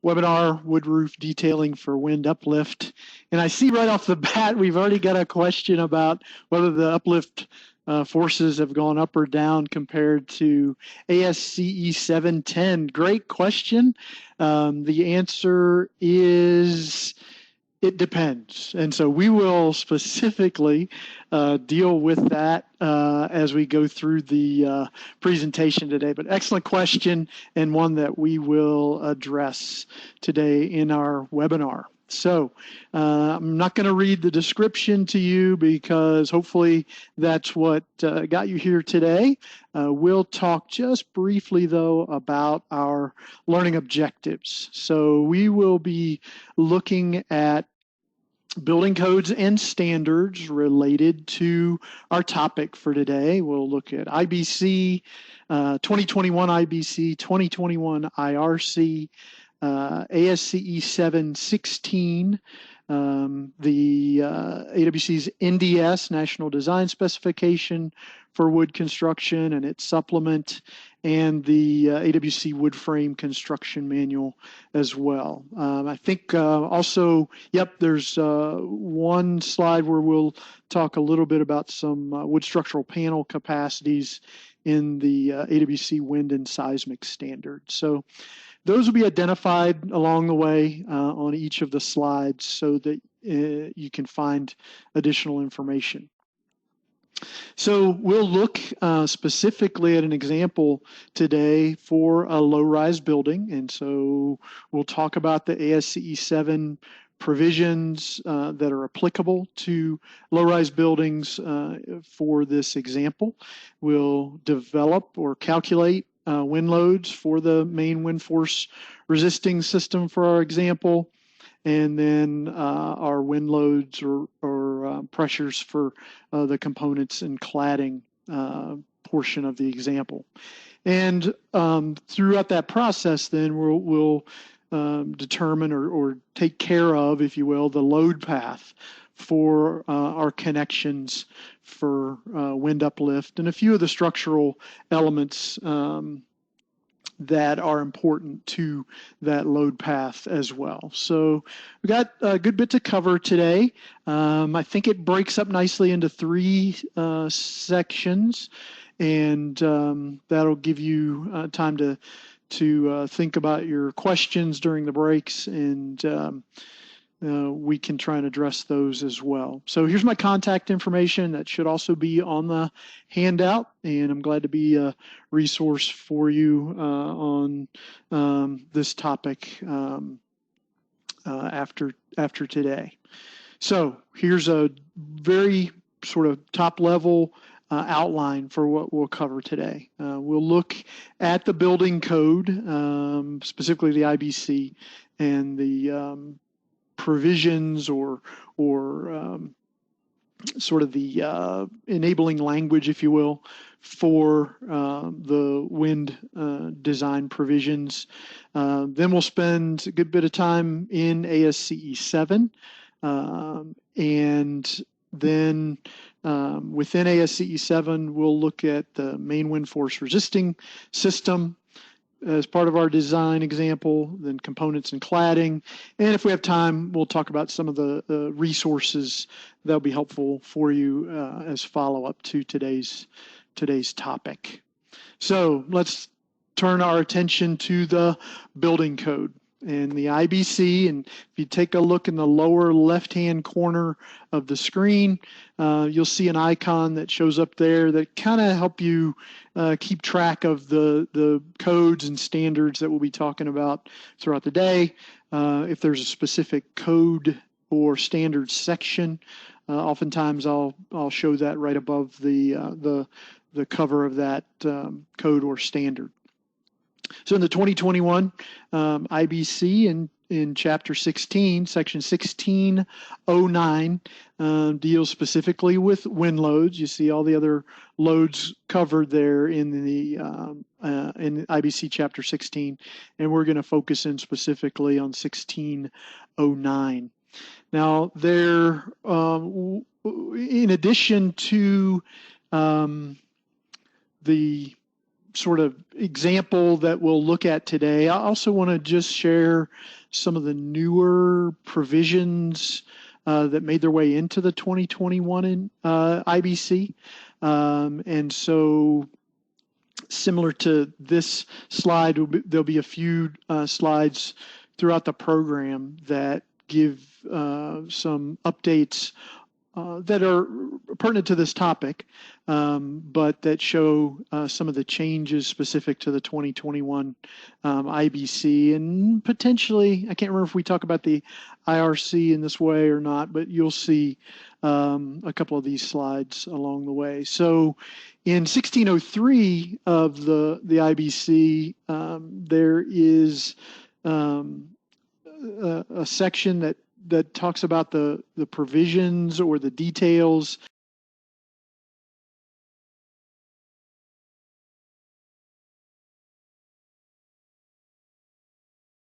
webinar, wood roof detailing for wind uplift. And I see right off the bat, we've already got a question about whether the uplift forces have gone up or down compared to ASCE 710. Great question. The answer is it depends. And so we will specifically deal with that as we go through the presentation today. But excellent question, and one that we will address today in our webinar. So I'm not going to read the description to you because hopefully that's what got you here today. We'll talk just briefly, though, about our learning objectives. So we will be looking at building codes and standards related to our topic for today. We'll look at IBC, 2021 IBC, 2021 IRC, ASCE 716, the AWC's NDS, National Design Specification for Wood Construction, and its supplement, and the AWC Wood Frame Construction Manual as well. I think also, yep, there's one slide where we'll talk a little bit about some wood structural panel capacities in the AWC wind and seismic standards. So those will be identified along the way on each of the slides so that you can find additional information. So we'll look specifically at an example today for a low-rise building. And so we'll talk about the ASCE 7 provisions that are applicable to low-rise buildings for this example. We'll develop or calculate wind loads for the main wind force resisting system for our example, and then our wind loads or pressures for the components and cladding portion of the example. And throughout that process, then we'll determine or take care of, if you will, the load path for our connections for wind uplift and a few of the structural elements that are important to that load path as well. So we got a good bit to cover today. I think it breaks up nicely into three sections, and that'll give you time to think about your questions during the breaks, and we can try and address those as well. So here's my contact information. That should also be on the handout, and I'm glad to be a resource for you on this topic after today. So here's a very sort of top level outline for what we'll cover today. We'll look at the building code, specifically the IBC, and the provisions or sort of the enabling language, if you will, for the wind design provisions. Then we'll spend a good bit of time in ASCE 7, and then within ASCE 7, we'll look at the main wind force resisting system as part of our design example, then components and cladding. And if we have time, we'll talk about some of the resources that'll be helpful for you as follow-up to today's topic. So let's turn our attention to the building code and the IBC. And if you take a look in the lower left-hand corner of the screen, you'll see an icon that shows up there that kind of help you keep track of the codes and standards that we'll be talking about throughout the day. If there's a specific code or standard section, oftentimes I'll show that right above the cover of that code or standard. So in the 2021 IBC in Chapter 16, Section 1609 deals specifically with wind loads. You see all the other loads covered there in the IBC Chapter 16, and we're going to focus in specifically on 1609. Now, there, in addition to the sort of example that we'll look at today. I also want to just share some of the newer provisions that made their way into the 2021 IBC. And so similar to this slide, there'll be a few slides throughout the program that give some updates that are pertinent to this topic, but that show some of the changes specific to the 2021 IBC, and potentially, I can't remember if we talk about the IRC in this way or not, but you'll see a couple of these slides along the way. So in 1603 of the IBC, there is a section that talks about the provisions or the details